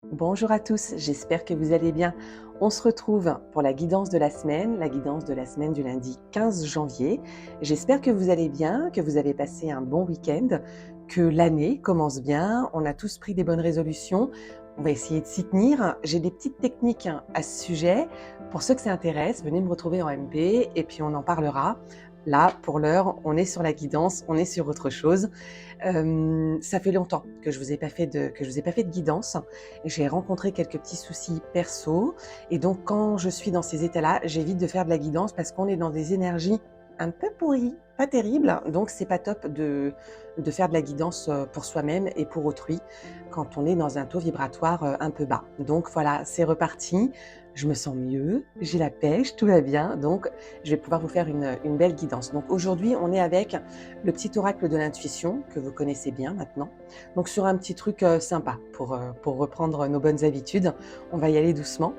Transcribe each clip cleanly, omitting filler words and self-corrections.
Bonjour à tous, j'espère que vous allez bien. On se retrouve pour la guidance de la semaine du lundi 15 janvier. J'espère que vous allez bien, que vous avez passé un bon week-end, que l'année commence bien. On a tous pris des bonnes résolutions. On va essayer de s'y tenir. J'ai des petites techniques à ce sujet. Pour ceux que ça intéresse, venez me retrouver en MP et puis on en parlera. Là, pour l'heure, on est sur la guidance, on est sur autre chose. Ça fait longtemps que je vous ai pas fait de guidance. J'ai rencontré quelques petits soucis perso et donc quand je suis dans ces états-là, j'évite de faire de la guidance parce qu'on est dans des énergies un peu pourries, pas terribles, donc c'est pas top de faire de la guidance, pour soi-même et pour autrui quand on est dans un taux vibratoire, un peu bas. Donc voilà, c'est reparti, je me sens mieux, j'ai la pêche, tout va bien, donc je vais pouvoir vous faire une belle guidance. Donc aujourd'hui, on est avec le petit oracle de l'intuition que vous connaissez bien maintenant. Donc sur un petit truc sympa pour reprendre nos bonnes habitudes, on va y aller doucement.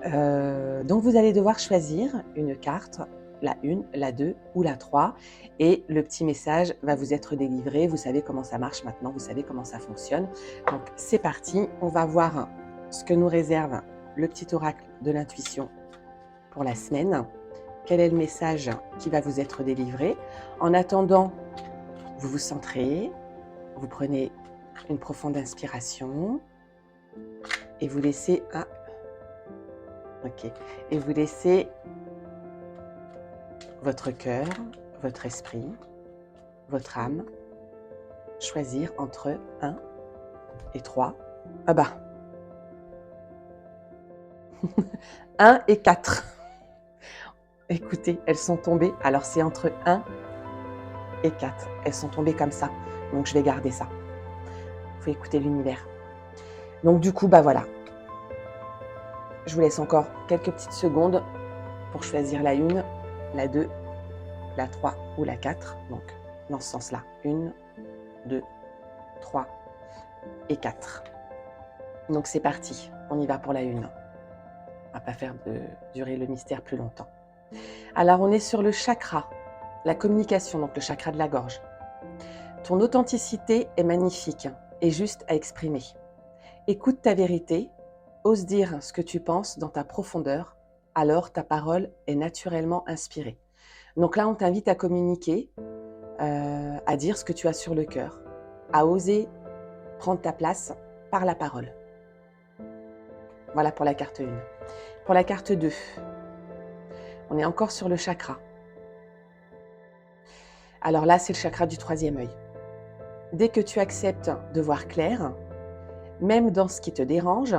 Donc vous allez devoir choisir une carte, la 1, la 2 ou la 3 et le petit message va vous être délivré. Vous savez comment ça marche maintenant, vous savez comment ça fonctionne. Donc c'est parti, on va voir ce que nous réserve le petit oracle de l'intuition pour la semaine. Quel est le message qui va vous être délivré? En attendant, vous vous centrez, vous prenez une profonde inspiration et vous laissez et vous laissez votre cœur, votre esprit, votre âme choisir entre 1 et 3. Ah bah 1 et 4. Écoutez, elles sont tombées. Alors c'est entre 1 et 4. Elles sont tombées comme ça. Donc je vais garder ça. Il faut écouter l'univers. Donc du coup, bah voilà. Je vous laisse encore quelques petites secondes pour choisir la 1, la 2, la 3 ou la 4. Donc dans ce sens-là. 1, 2, 3 et 4. Donc c'est parti. On y va pour la 1. On va pas faire durer le mystère plus longtemps. Alors on est sur le chakra, la communication, donc le chakra de la gorge. Ton authenticité est magnifique et juste à exprimer. Écoute ta vérité, ose dire ce que tu penses dans ta profondeur, alors ta parole est naturellement inspirée. Donc là, on t'invite à communiquer, à dire ce que tu as sur le cœur, à oser prendre ta place par la parole. Voilà pour la carte 1. Pour la carte 2, on est encore sur le chakra. Alors là, c'est le chakra du 3e œil. Dès que tu acceptes de voir clair, même dans ce qui te dérange,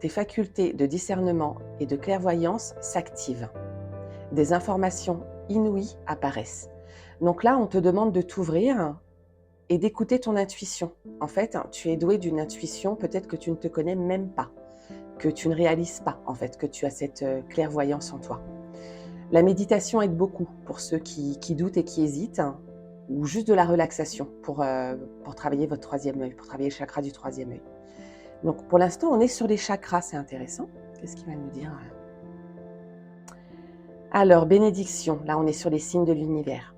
tes facultés de discernement et de clairvoyance s'activent. Des informations inouïes apparaissent. Donc là, on te demande de t'ouvrir et d'écouter ton intuition. En fait, tu es doué d'une intuition peut-être que tu ne te connais même pas, que tu ne réalises pas, en fait, que tu as cette clairvoyance en toi. La méditation aide beaucoup pour ceux qui doutent et qui hésitent, ou juste de la relaxation pour travailler votre 3e œil, pour travailler le chakra du 3e œil. Donc pour l'instant, on est sur les chakras, c'est intéressant. Qu'est-ce qu'il va nous dire? Alors, bénédiction, là on est sur les signes de l'univers.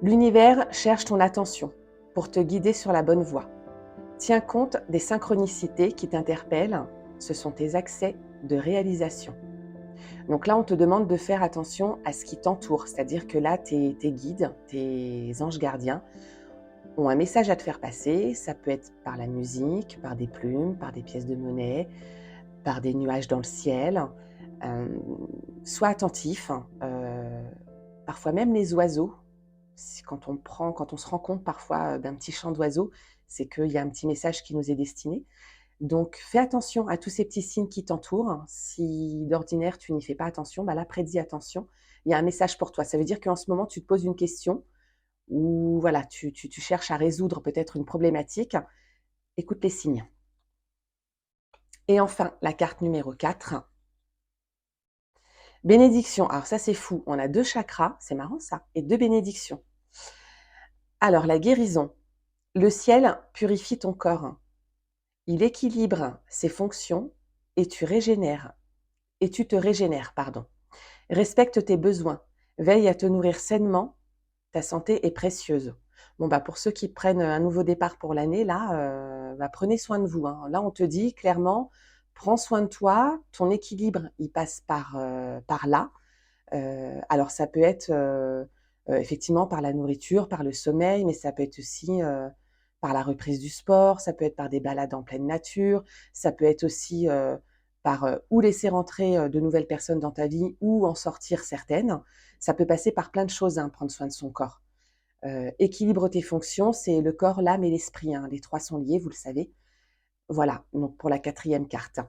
L'univers cherche ton attention pour te guider sur la bonne voie. Tiens compte des synchronicités qui t'interpellent, ce sont tes accès de réalisation. Donc là, on te demande de faire attention à ce qui t'entoure, c'est-à-dire que là, tes guides, tes anges gardiens ont un message à te faire passer. Ça peut être par la musique, par des plumes, par des pièces de monnaie, par des nuages dans le ciel. Sois attentif. Parfois même les oiseaux, quand on se rend compte parfois d'un petit chant d'oiseaux, c'est qu'il y a un petit message qui nous est destiné. Donc fais attention à tous ces petits signes qui t'entourent. Si d'ordinaire tu n'y fais pas attention, bah là prête-y attention. Il y a un message pour toi. Ça veut dire qu'en ce moment tu te poses une question ou voilà, tu cherches à résoudre peut-être une problématique. Écoute les signes. Et enfin, la carte numéro 4. Bénédiction. Alors ça c'est fou. On a 2 chakras, c'est marrant ça, et 2 bénédictions. Alors la guérison. Le ciel purifie ton corps. Il équilibre ses fonctions et tu te régénères, pardon. Respecte tes besoins. Veille à te nourrir sainement. Ta santé est précieuse. Bon, bah, pour ceux qui prennent un nouveau départ pour l'année, là, bah, prenez soin de vous, hein. Là, on te dit clairement: «Prends soin de toi, ton équilibre, il passe par là». Alors ça peut être, effectivement par la nourriture, par le sommeil, mais ça peut être aussi, par la reprise du sport, ça peut être par des balades en pleine nature, ça peut être aussi, par, ou laisser rentrer, de nouvelles personnes dans ta vie ou en sortir certaines. Ça peut passer par plein de choses, hein, prendre soin de son corps. Équilibre tes fonctions, c'est le corps, l'âme et l'esprit, hein. Les 3 sont liés, vous le savez. Voilà, donc pour la quatrième carte.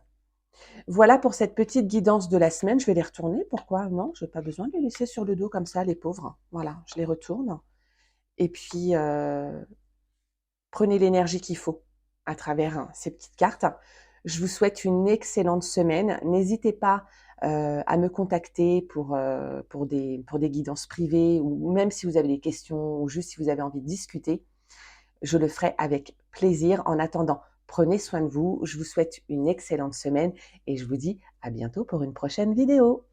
Voilà pour cette petite guidance de la semaine. Je vais les retourner. Pourquoi? Non, j'ai pas besoin de les laisser sur le dos comme ça, les pauvres. Voilà, je les retourne et puis, prenez l'énergie qu'il faut à travers, ces petites cartes. Je vous souhaite une excellente semaine. N'hésitez pas, à me contacter pour des guidances privées ou même si vous avez des questions ou juste si vous avez envie de discuter. Je le ferai avec plaisir. En attendant, prenez soin de vous. Je vous souhaite une excellente semaine et je vous dis à bientôt pour une prochaine vidéo.